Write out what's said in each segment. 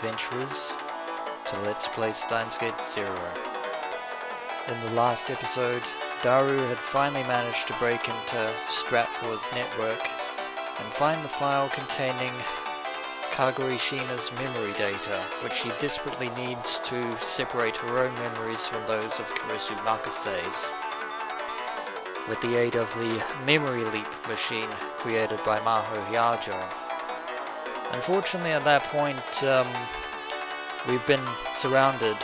adventurers to Let's Play Steins 0. In the last episode, Daru had finally managed to break into Stratfor's network and find the file containing Kagari Shina's memory data, which she desperately needs to separate her own memories from those of Kurisu Makase's, with the aid of the memory leap machine created by Maho Hyajo. Unfortunately, at that point, we've been surrounded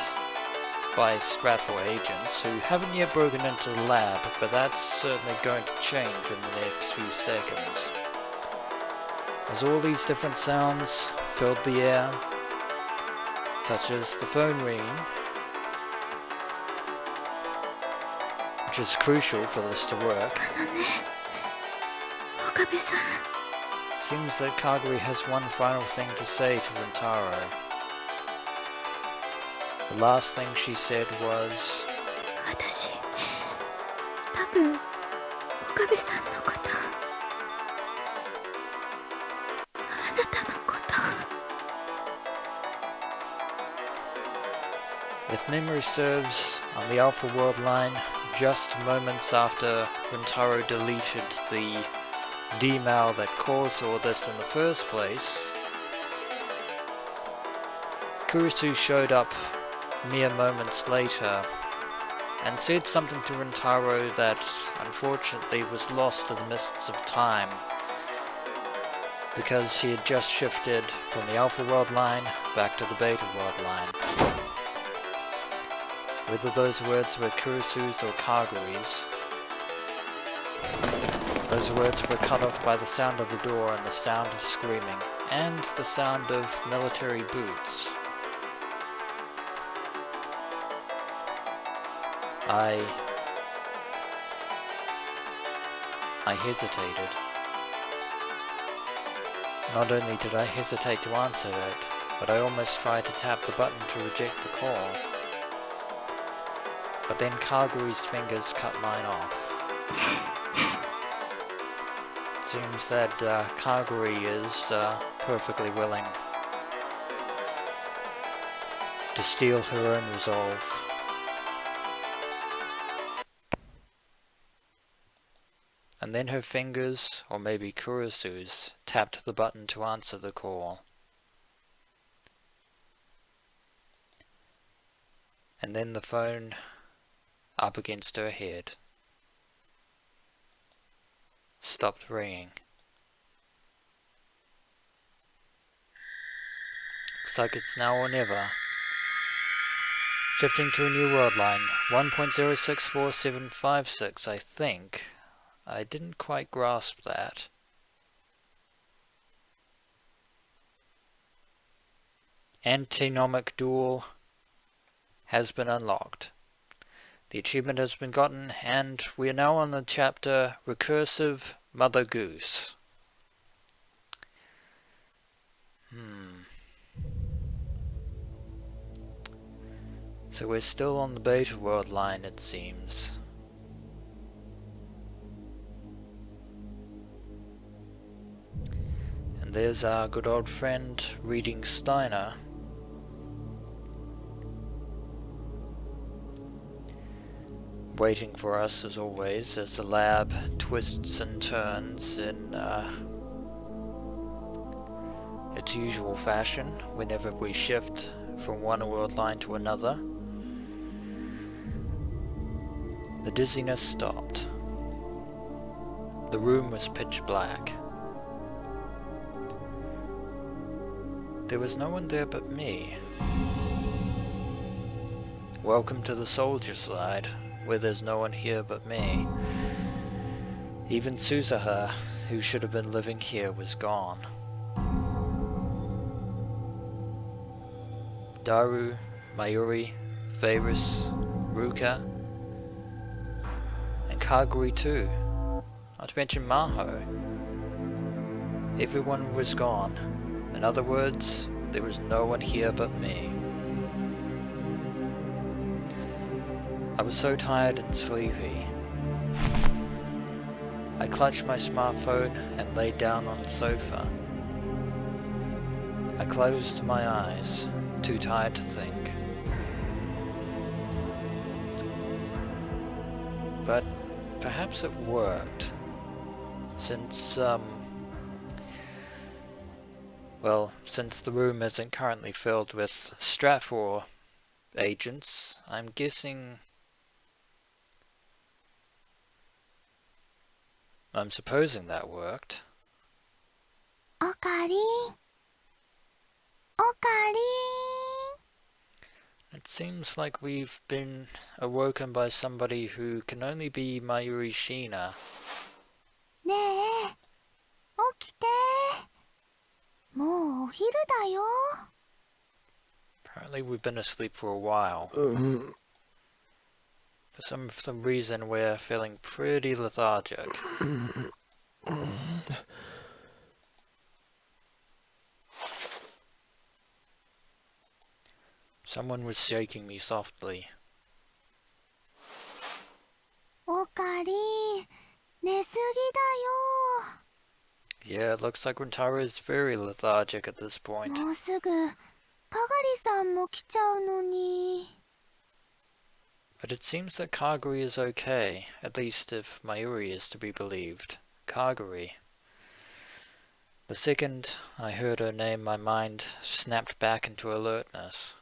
by Stratfor agents who haven't yet broken into the lab, but that's certainly going to change in the next few seconds, as all these different sounds filled the air, such as the phone ringing, which is crucial for this to work. It seems that Kagari has one final thing to say to Rintaro. The last thing she said was, if memory serves, on the Alpha worldline, just moments after Rintaro deleted the D-mail that caused all this in the first place, Kurisu showed up mere moments later and said something to Rintaro that unfortunately was lost in the mists of time, because he had just shifted from the Alpha worldline back to the Beta worldline. Whether those words were Kurisu's or Kagari's, those words were cut off by the sound of the door and the sound of screaming, and the sound of military boots. I hesitated. Not only did I hesitate to answer it, but I almost tried to tap the button to reject the call. But then Kagari's fingers cut mine off. It seems that Kagari is perfectly willing to steal her own resolve. And then her fingers, or maybe Kurisu's, tapped the button to answer the call. And then the phone up against her head stopped ringing. Looks like it's now or never. Shifting to a new world line, 1.064756, I think. I didn't quite grasp that. Antinomic duel has been unlocked. The achievement has been gotten, and we are now on the chapter Recursive Mother Goose. So we're still on the Beta world line, it seems. And there's our good old friend reading Steiner. Waiting for us as always as the lab twists and turns in its usual fashion whenever we shift from one world line to another. The dizziness stopped. The room was pitch black. There was no one there but me. Welcome to the soldier side, where there's no one here but me. Even Suzuha, who should have been living here, was gone. Daru, Mayuri, Faris, Ruka, and Kagari too, not to mention Maho. Everyone was gone. In other words, there was no one here but me. I was so tired and sleepy. I clutched my smartphone and lay down on the sofa. I closed my eyes, too tired to think. But perhaps it worked, since, since the room isn't currently filled with Stratfor agents, I'm supposing that worked. Kagari. It seems like we've been awoken by somebody who can only be Mayuri Shina. ねえ、起きて。もうお昼だよ。 Apparently we've been asleep for a while. For some reason we're feeling pretty lethargic. Someone was shaking me softly. おかり、寝すぎだよ。 Yeah, it looks like Rintaro is very lethargic at this point. もうすぐ、かがりさんも来ちゃうのに。 But it seems that Kagari is okay, at least if Mayuri is to be believed. Kagari. The second I heard her name, my mind snapped back into alertness.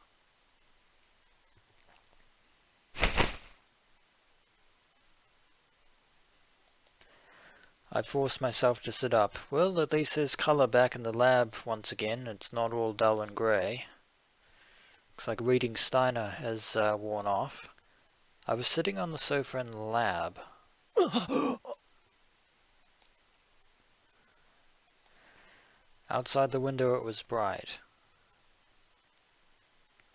I forced myself to sit up. Well, at least there's colour back in the lab once again. It's not all dull and grey. Looks like reading Steiner has worn off. I was sitting on the sofa in the lab. Outside the window it was bright.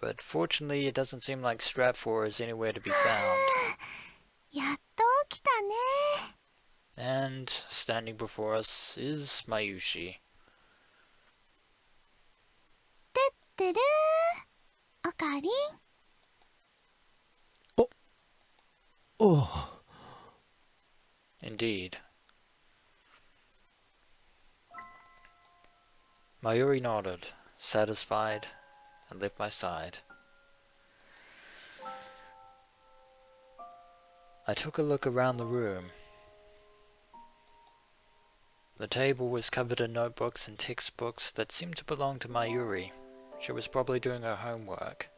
But fortunately it doesn't seem like Stratfor is anywhere to be found. やっと起きたね。 And standing before us is Mayushi. てってる。おかり。 Oh. Indeed. Mayuri nodded, satisfied, and left my side. I took a look around the room. The table was covered in notebooks and textbooks that seemed to belong to Mayuri. She was probably doing her homework.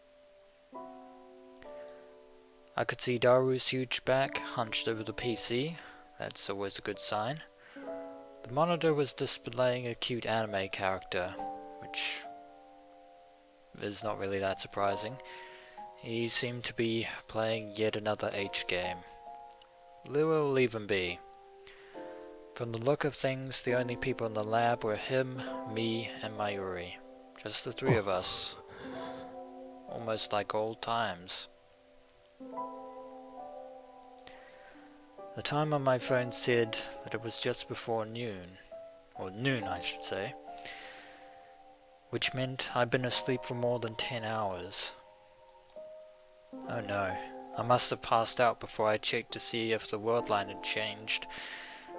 I could see Daru's huge back hunched over the PC. That's always a good sign. The monitor was displaying a cute anime character, which is not really that surprising. He seemed to be playing yet another H game. We'll leave him be. From the look of things, the only people in the lab were him, me, and Mayuri. Just the three of us. Almost like old times. The time on my phone said that it was just before noon. Or noon, I should say. Which meant I'd been asleep for more than 10 hours. Oh no, I must have passed out before I checked to see if the worldline had changed.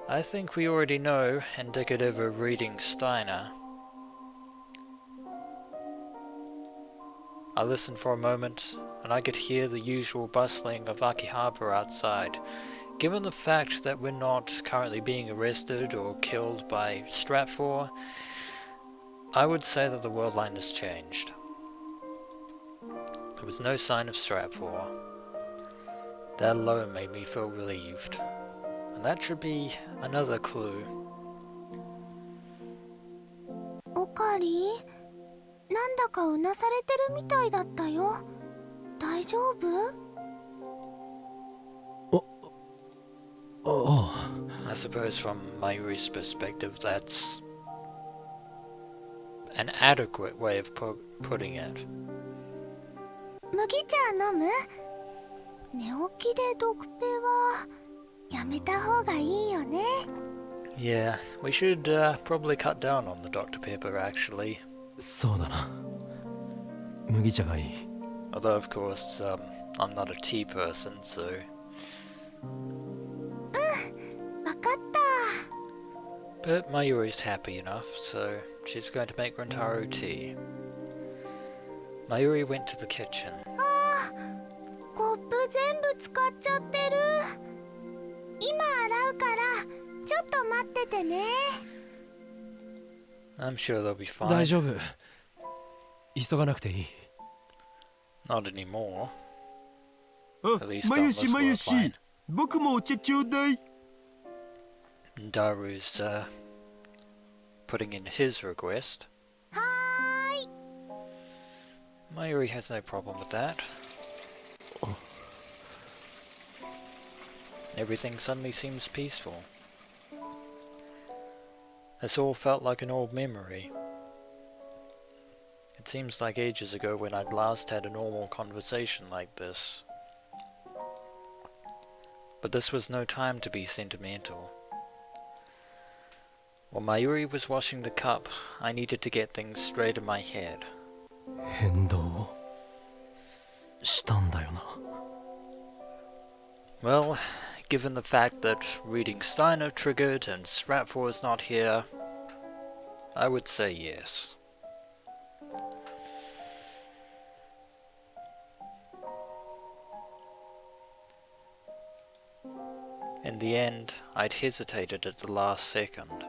I think we already know, indicative of reading Steiner. I listened for a moment, and I could hear the usual bustling of Akihabara outside. Given the fact that we're not currently being arrested or killed by Stratfor, I would say that the worldline has changed. There was no sign of Stratfor. That alone made me feel relieved. And that should be another clue. おかり、なんだかうなされてるみたいだったよ。大丈夫？ Oh. I suppose from Mayuri's perspective that's an adequate way of putting it. 麦茶飲む？寝起きでドクペはやめた方がいいよね。 Yeah, we should probably cut down on the Dr. Pepper actually. そうだな。麦茶がいい。 Although of course, I'm not a tea person, so... わかった。But Mayuri's happy enough, so she's going to make Rintaro tea. Mayuri went to the kitchen. コップ全部使っちゃってる。今洗うからちょっと待っててね。 I'm sure they'll be fine. 大丈夫。急がなくていい。Not anymore. あ、 At least ま on ゆ this しまゆ worldline. し、僕もお茶ちょうだい。 Daru's putting in his request. はーい。 Mayuri has no problem with that. Everything suddenly seems peaceful. This all felt like an old memory. It seems like ages ago when I'd last had a normal conversation like this. But this was no time to be sentimental. While Mayuri was washing the cup, I needed to get things straight in my head. 変動したんだよな。Well, given the fact that reading Steiner triggered and Stratfor is not here, I would say yes. In the end, I'd hesitated at the last second.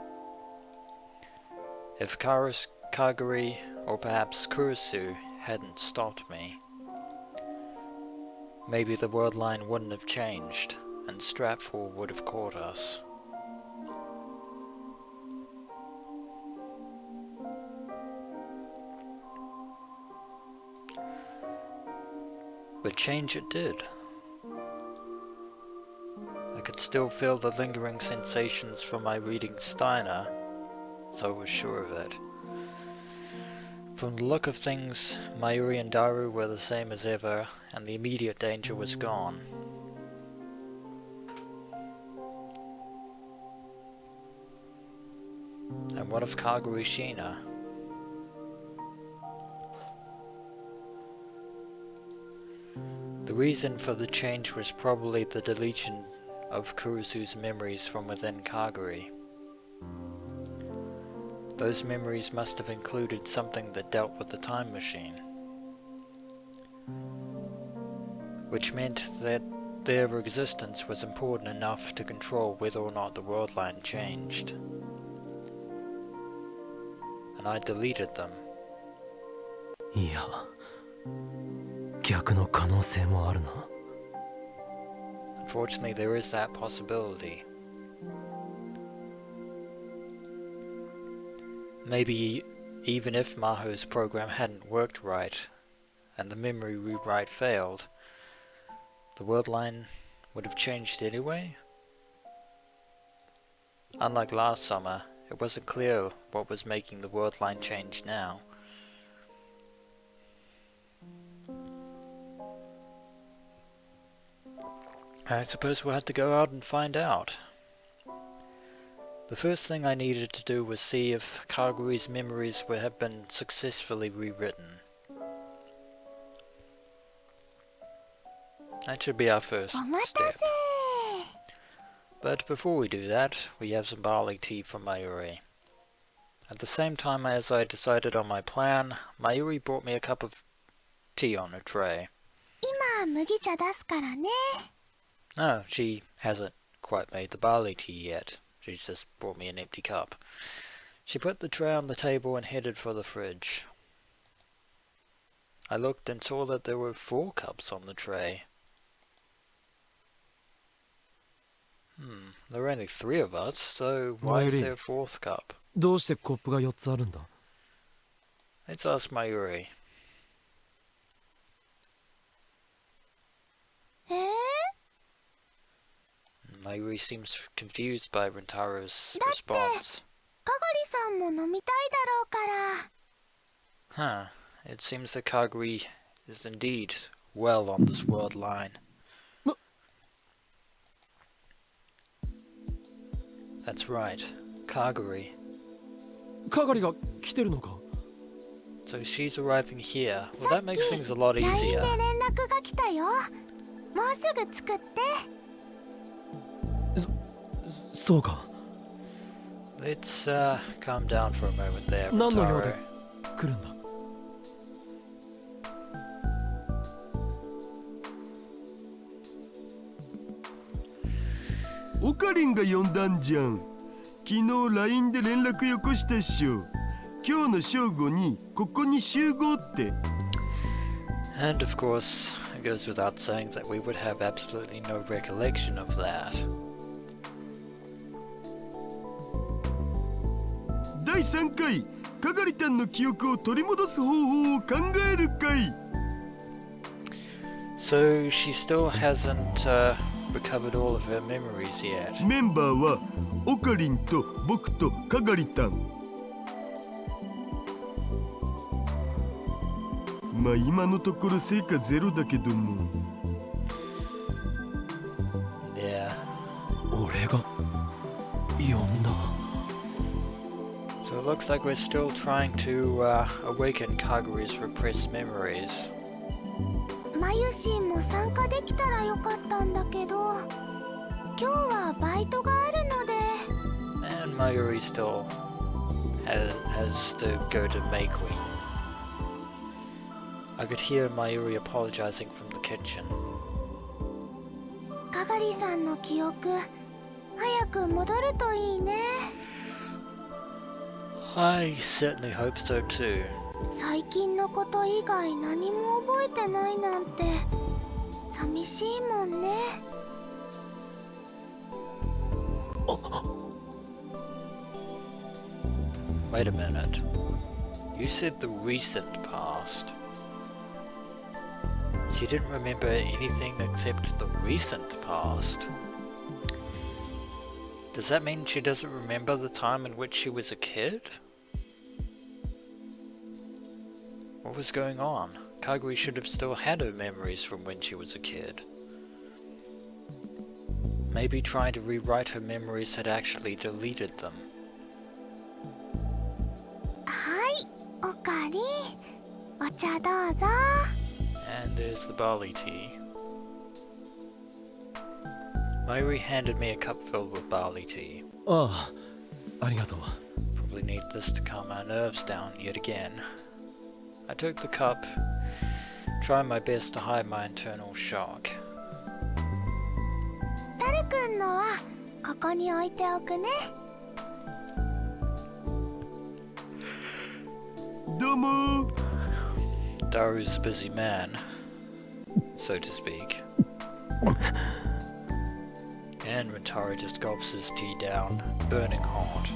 If Kagari or perhaps Kurisu hadn't stopped me, maybe the worldline wouldn't have changed and Stratfor would have caught us. But change it did. I could still feel the lingering sensations from my reading Steiner, so I was sure of it. From the look of things, Mayuri and Daru were the same as ever, and the immediate danger was gone. And what of Kagari Shina? The reason for the change was probably the deletion of Kurisu's memories from within Kagari. Those memories must have included something that dealt with the time machine, which meant that their existence was important enough to control whether or not the worldline changed. And I deleted them. いや、逆の可能性もあるな。Unfortunately, there is that possibility. Maybe even if Maho's program hadn't worked right, and the memory rewrite failed, the worldline would have changed anyway? Unlike last summer, it wasn't clear what was making the worldline change now. I suppose we'll have to go out and find out. The first thing I needed to do was see if Kaguri's memories have been successfully rewritten. That should be our first step. But before we do that, we have some barley tea from Mayuri. At the same time as I decided on my plan, Mayuri brought me a cup of tea on a tray. 今麦茶出すからね。 No, she hasn't quite made the barley tea yet. She's just brought me an empty cup. She put the tray on the table and headed for the fridge. I looked and saw that there were 4 cups on the tray. There are only 3 of us, so why is there a 4th cup? どうしてコップが4つあるんだ？ Let's ask Mayuri. えー Mayuri seems confused by Rintaro's だって response. かがりさんも飲みたいだろうから Huh. It seems that Kagari is indeed well on this world line. That's right. Kagari. かがりが来てるのか？ So she's arriving here. Well, that makes things a lot ライン easier. で連絡が来たよ。もうすぐ作って。そうか。Let's calm down for a moment there, 何の用で Rintaro. 来るんだ。オカリンが呼んだんじゃん。昨日 LINE で連絡よこしたっしょ。今日の正午にここに集合って。And of course, it goes without saying that we would have absolutely no recollection of that. 第3回カガリタンの記憶を取り戻す方法を考える会。 So she still hasn't recovered all of her memories yet. メンバーはオカリンと僕とカガリタン。まあ今のところ成果ゼロだけども。 Yeah. 俺が呼んだ。 So it looks like we're still trying to awaken Kagari's repressed memories. マユシンも参加できたらよかったんだけど、今日はバイトがあるので。 And Mayuri still has to go to May Queen. I could hear Mayuri apologizing from the kitchen. かがりさんの記憶、早く戻るといいね。 I certainly hope so too. 最近のこと以外何も覚えてないなんて寂しいもんね。 Wait a minute. You said the recent past. She didn't remember anything except the recent past. Does that mean she doesn't remember the time in which she was a kid? What was going on? Kagari should have still had her memories from when she was a kid. Maybe trying to rewrite her memories had actually deleted them. はい、おかり。お茶どうぞ。 And there's the barley tea. Mayuri handed me a cup filled with barley tea. ああ、ありがとう。 Probably need this to calm our nerves down yet again. I took the cup, trying my best to hide my internal shock. タルくんのはここに置いておくね。どうも。 Daru's a busy man, so to speak. And Rintaro just gulps his tea down, burning hot.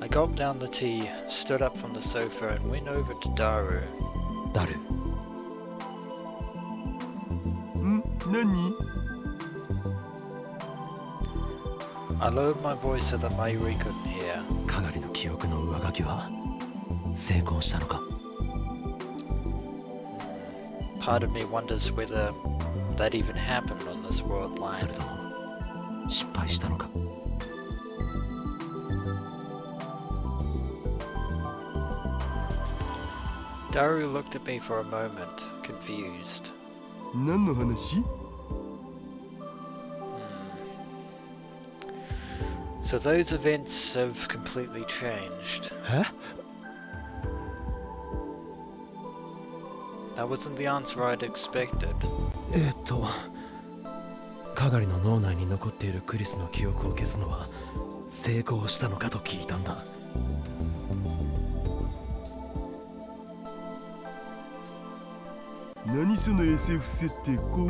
I gulped down the tea, stood up from the sofa and went over to Daru. ダル、ん？何？ I lowered my voice so that Mayuri couldn't hear. かがりの記憶の上書きは成功したのか。 Part of me wonders whether that even happened on this world そ line. れとも失敗したのか。 Daru looked at me for a moment, confused. 何の話？ So those events have completely changed. え？ That wasn't the answer I'd expected. かがりの脳内に残っているクリスの記憶を消すのは成功したのかと聞いたんだ。何その SF 設定怖い。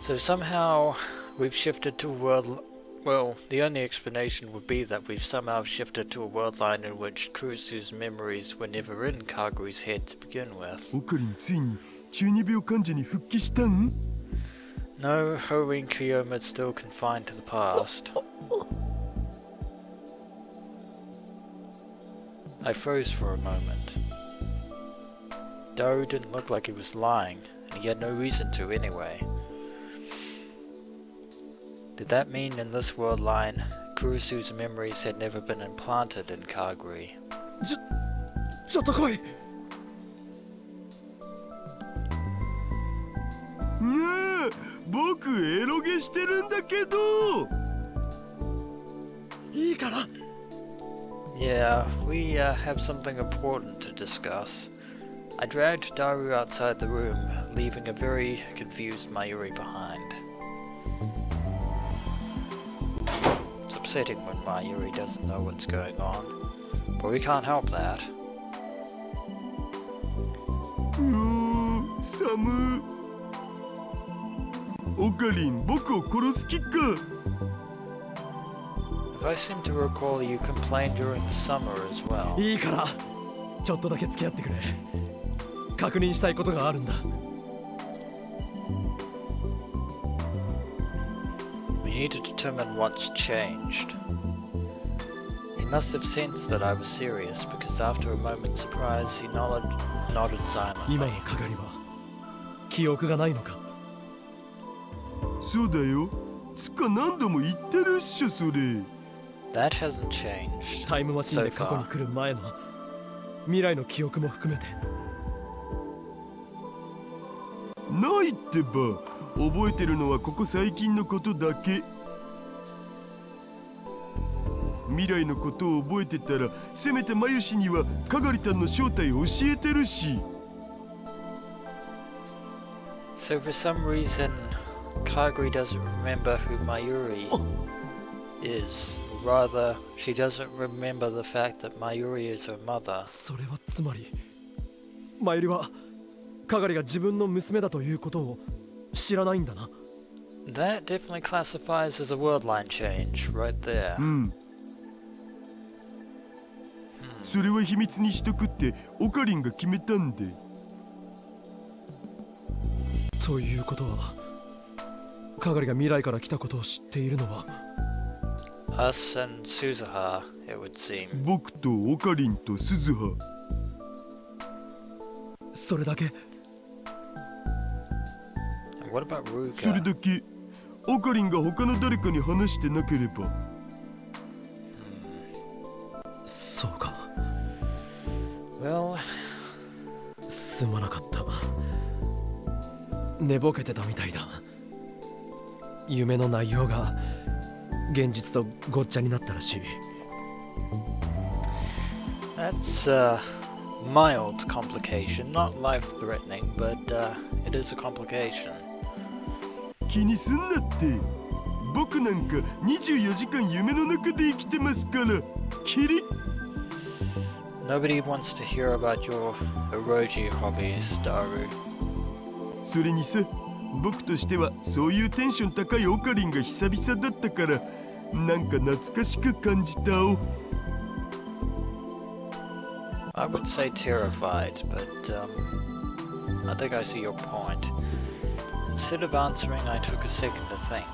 So somehow we've shifted to a world. Well, the only explanation would be that we've somehow shifted to a world line in which Kurusu's memories were never in Kaguri's head to begin with. オカリンついに中二病患者に復帰したん？ No, Horin Kiyoma's still confined to the past. I froze for a moment. Daru didn't look like he was lying, and he had no reason to anyway. Did that mean in this world line, Kurusu's memories had never been implanted in Kagari? ちょっと来い。ねえ、僕エロゲしてるんだけど。いいから。 Yeah, we have something important to discuss. I dragged Daru outside the room, leaving a very confused Mayuri behind. It's upsetting when Mayuri doesn't know what's going on, but we can't help that. 寒。オカリン、僕を殺す気か。If I seem to recall, you complained during the summer as well. いいから。ちょっとだけ付き合ってくれ。確認したいことがあるんだ。We need to determine what's changed. He must have sensed that I was serious because after a moment's surprise, he nodded 今 silently. のかがりは記憶がないのか。そうだよ。つか何度も言ってるっしょ、それ。That hasn't changed タイムマシン so で過去に far. 来る前の未来の記憶も含めて。ないってば。覚えてるのはここ最近のことだけ。未来のことを覚えてたら、せめてマユシにはカガリタンの正体を教えてるし。So for some reason, Kagari doesn't remember who Mayuri is. Rather, she doesn't remember the fact that Mayuri is her mother. それはつまりマユリはかがりが自分の娘だということを知らないんだな。 That definitely classifies as a worldline change, right there. うん。それは秘密にしとくってオカリンが決めたんで。ということはかがりが未来から来たことを知っているのは Us and Suzuha, it would seem. 僕とオカリンと鈴葉。それだけ。 And what about それ Ruka? だけ。オカリンが他の誰かに話してなければ。そうか。 Well, すまなかった。寝ぼけてたみたいだ。夢の内容が現実とごっちゃになったらしい。 that's a mild complication, not life-threatening, but it is a complication. 気にすんなって。僕なんか24時間夢の中で生きてますから。キリッ。 Nobody wants to hear about your eroji hobbies, Daru. それにさ、僕としてはそういうテンション高いオカリンが久々だったからなんか懐かしく感じたお。 I would say terrified, but I think I see your point. Instead of answering, I took a second to think.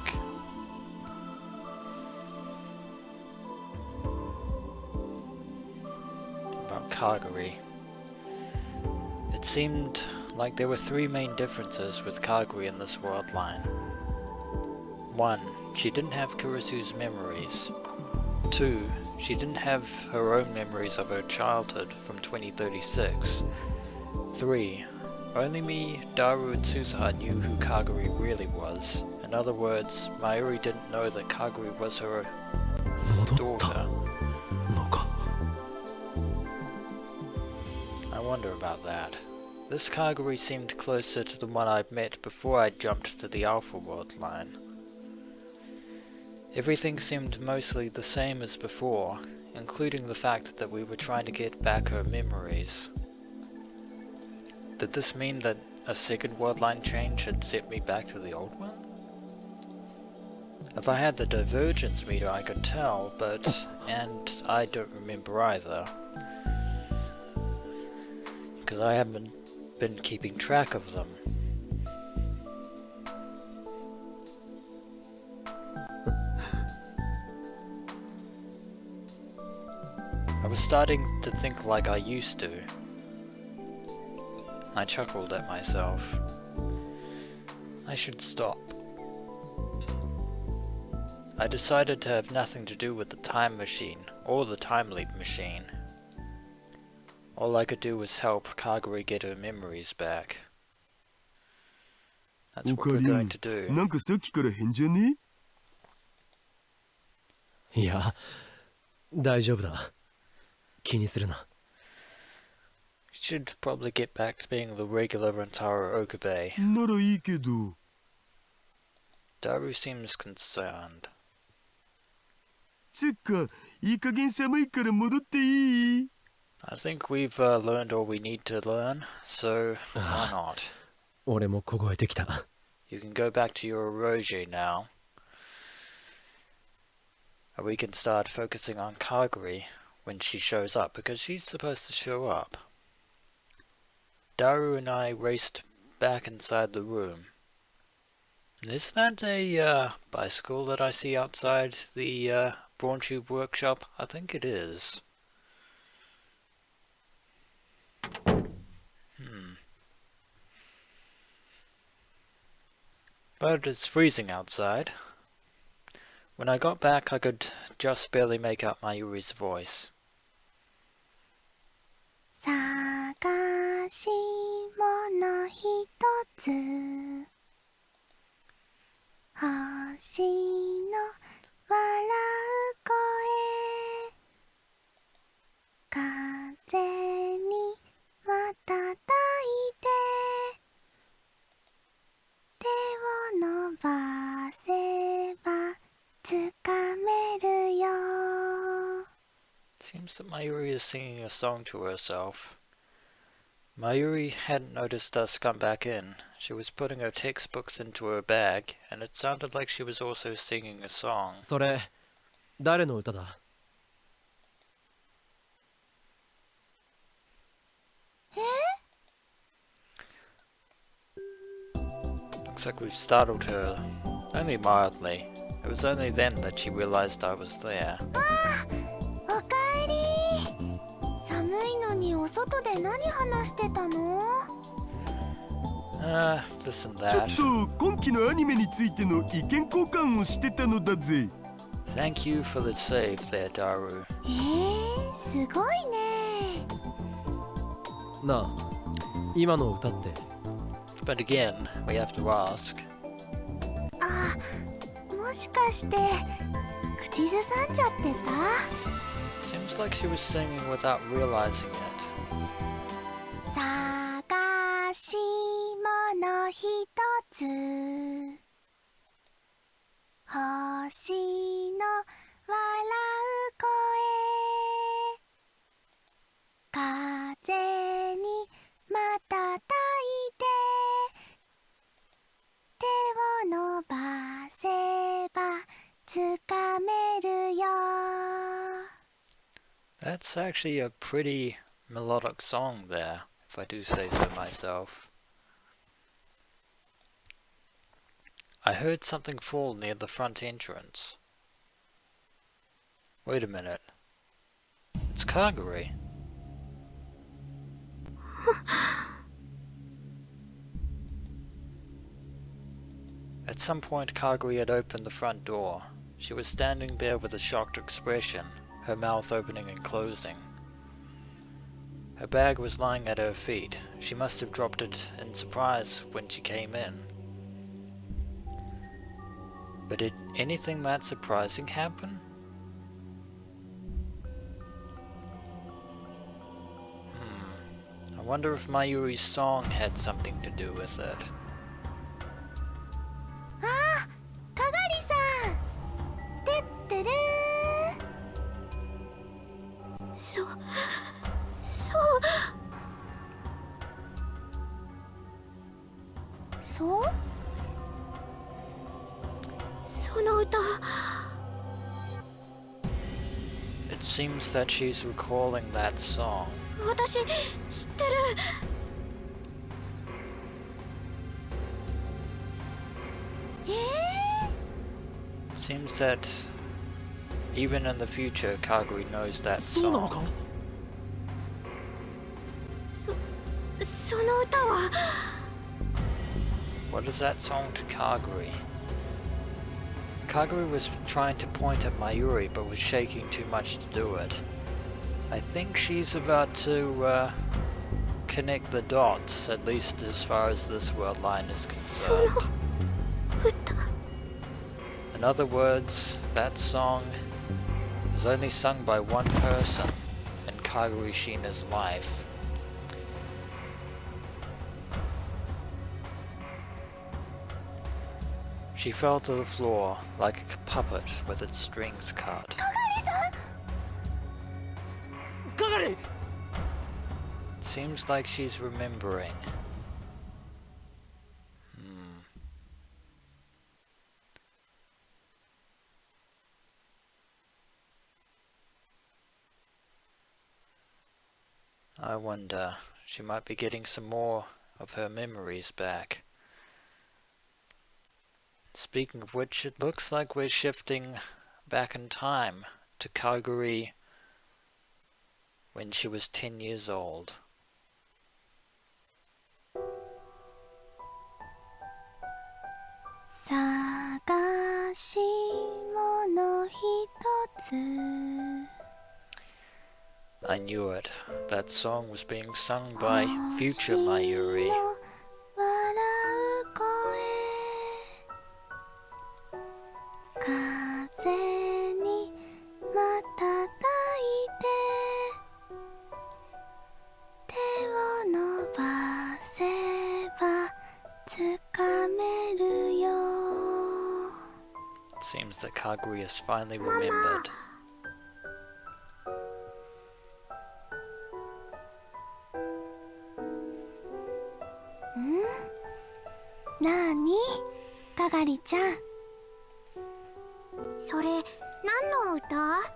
About Kagari. It seemed like there were three main differences with Kagari in this world line. 1. She didn't have Kurisu's memories. 2. She didn't have her own memories of her childhood from 2036. 3. Only me, Daru, and Suzuha knew who Kagari really was. In other words, Mayuri didn't know that Kagari was her 戻った daughter. のか。 I wonder about that. This Kagari seemed closer to the one I'd met before I jumped to the Alpha World line. Everything seemed mostly the same as before, including the fact that we were trying to get back her memories. Did this mean that a second world line change had set me back to the old one? If I had the divergence meter I could tell, and I don't remember either. Because I haven't been keeping track of them. I was starting to think like I used to. I chuckled at myself. I should stop. I decided to have nothing to do with the time machine or the time leap machine. All I could do was help Kagari get her memories back. That's お what か we're り going to do. なんかさっきから変じゃね？いや、大丈夫だ。気にするな。Should probably get back to being the regular Rintaro Okabe. ならいいけど。Daru seems concerned. つっか、いい加減寒いから戻っていい？ I think we've learned all we need to learn, so why not? 俺も凍えてきた。You can go back to your Oroji now. And we can start focusing on Kagari when she shows up, because she's supposed to show up. Daru and I raced back inside the room. And isn't that a bicycle that I see outside the Brawn Tube workshop? I think it is. But it's freezing outside. When I got back, I could just barely make out Mayuri's voice. 探し物ひとつ星の笑う声風にまたたいて手を伸ばせばつかめるよ Seems that Mayuri is singing a song to herself. Mayuri hadn't noticed us come back in. She was putting her textbooks into her bag, and it sounded like she was also singing a song. それ、誰の歌だ？ Looks like we've startled her, only mildly. It was only then that she realized I was there. おかえり寒いのにお外で何話してたの This and ちょっ that. と今期のアニメについての意見交換をしてたのだぜ。 Thank you for the save there, Daru. すごいねなあ、今の歌って。 But again, we have to ask. あ、もしかして口ずさんじゃってた Seems like she was singing without realizing it. 探し物ひとつ星の笑う声風にまたたいて手を伸ばせばつかめるよ That's actually a pretty melodic song there, if I do say so myself. I heard something fall near the front entrance. Wait a minute. It's Kagari. At some point, Kagari had opened the front door. She was standing there with a shocked expression, her mouth opening and closing. Her bag was lying at her feet. She must have dropped it in surprise when she came in. But did anything that surprising happen? I wonder if Mayuri's song had something to do with it. あ、かがりさんてってるそうその歌 It seems that she's recalling that song. 私知ってる Seems that even in the future, Kagari knows that そうなの song. か？その歌は What is that song to Kagari? Kagari was trying to point at Mayuri, but was shaking too much to do it. I think she's about to connect the dots, at least as far as this worldline is その concerned. 歌 In other words, that song is only sung by one person in Kagari Shina's life. She fell to the floor like a puppet with its strings cut. かがりさん Kagari! Seems like she's remembering. I wonder, she might be getting some more of her memories back. Speaking of which, it looks like we're shifting back in time to Kagari when she was 10 years old. 探し物ひとつ I knew it. That song was being sung by future Mayuri. 星の笑う声風に瞬いて手を伸ばせばつかめるよ It seems that Kagari has finally remembered. なあにかがりちゃんそれ何の歌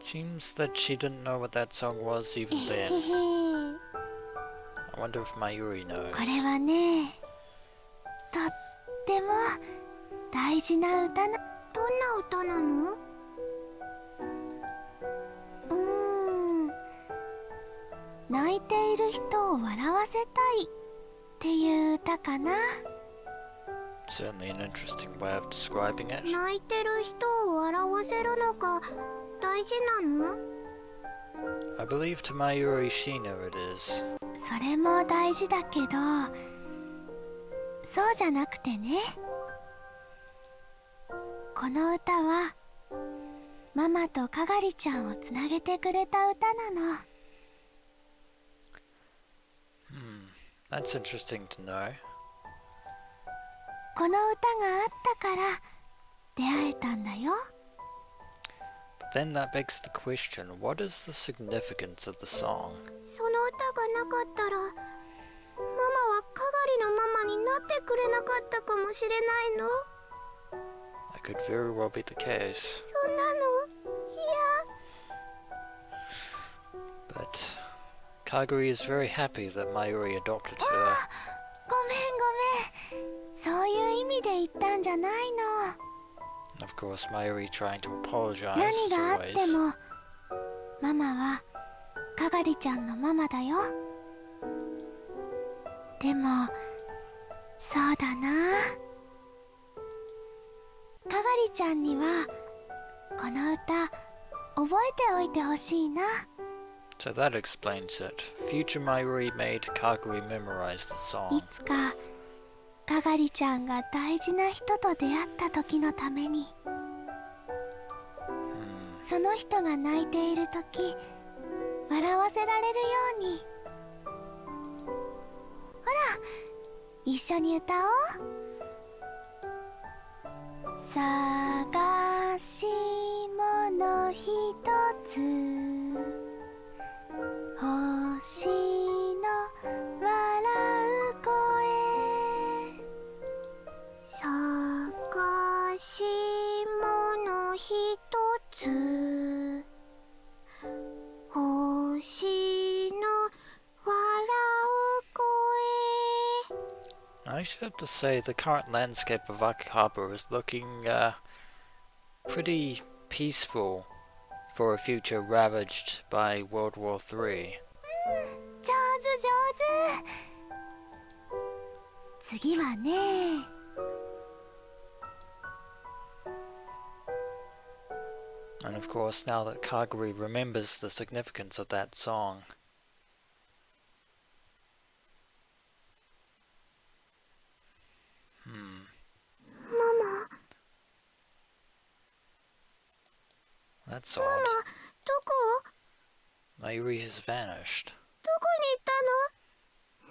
Seems that she didn't know what that song was even へへ then. へ I wonder if Mayuri knows. これはねとっても大事な歌などんな歌なの泣いている人を笑わせたいっていう歌かな Certainly an interesting way of describing it. 泣いてる人を笑わせるのが大事なの I believe to Mayuri Shina it is. それも大事だけどそうじゃなくてねこの歌はママとかがりちゃんをつなげてくれた歌なの That's interesting to know. この歌があったから出会えたんだよ But then that begs the question, what is the significance of the song? その歌がなかったらママはかがりのママになってくれなかったかもしれないの That could very well be the case. そんなの嫌 But Kagari is very happy that Mayuri adopted her. ごめんごめんそういう意味で言ったんじゃないの Of course, Mayuri trying to apologize 何 as があって always. もママはかがりちゃんのママだよでもそうだなかがりちゃんにはこの歌覚えておいてほしいな So that explains it. Future Mayuri made Kagari memorize the い song. つかかがりちゃんが大事な人と出会った時のためにその人が泣いている時笑わせられるようにほら一緒に歌おう探し物ひとつ星の笑う声探し物ひとつ星の笑う声 I should have to say the current landscape of Akihabara is looking pretty peaceful for a future ravaged by World War III. 上手上手次はね And of course, now that Kagari remembers the significance of that song, That's ママ odd. どこ Mayuri has vanished. どこに行ったの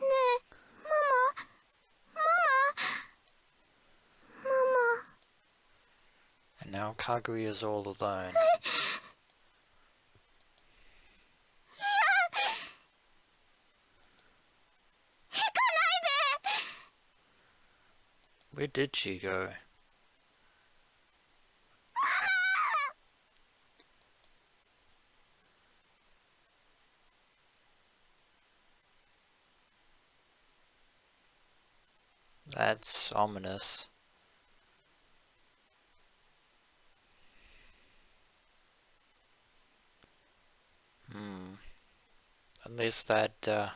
ねえママママママ And now Kagari is all alone. Where did she go? That's ominous. Unless that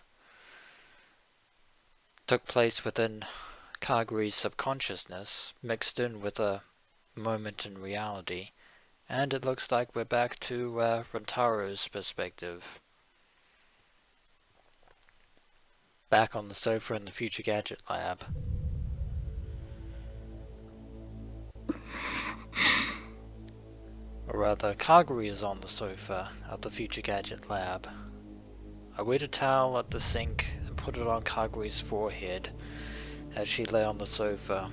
took place within Kagari's subconsciousness, mixed in with a moment in reality, and it looks like we're back to Rintaro's perspective. Back on the sofa in the Future Gadget Lab. Or rather, Kagari is on the sofa at the Future Gadget Lab. I wet a towel at the sink and put it on Kagari's forehead as she lay on the sofa.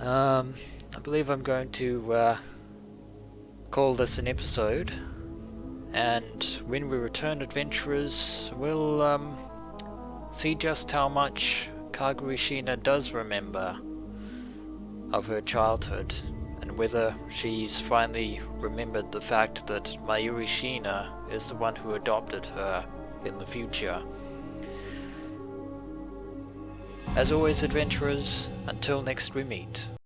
I believe I'm going to call this an episode, and when we return, adventurers, we'll see just how much Kagari Shina does remember of her childhood, and whether she's finally remembered the fact that Mayuri Shina is the one who adopted her in the future. As always, adventurers, until next we meet.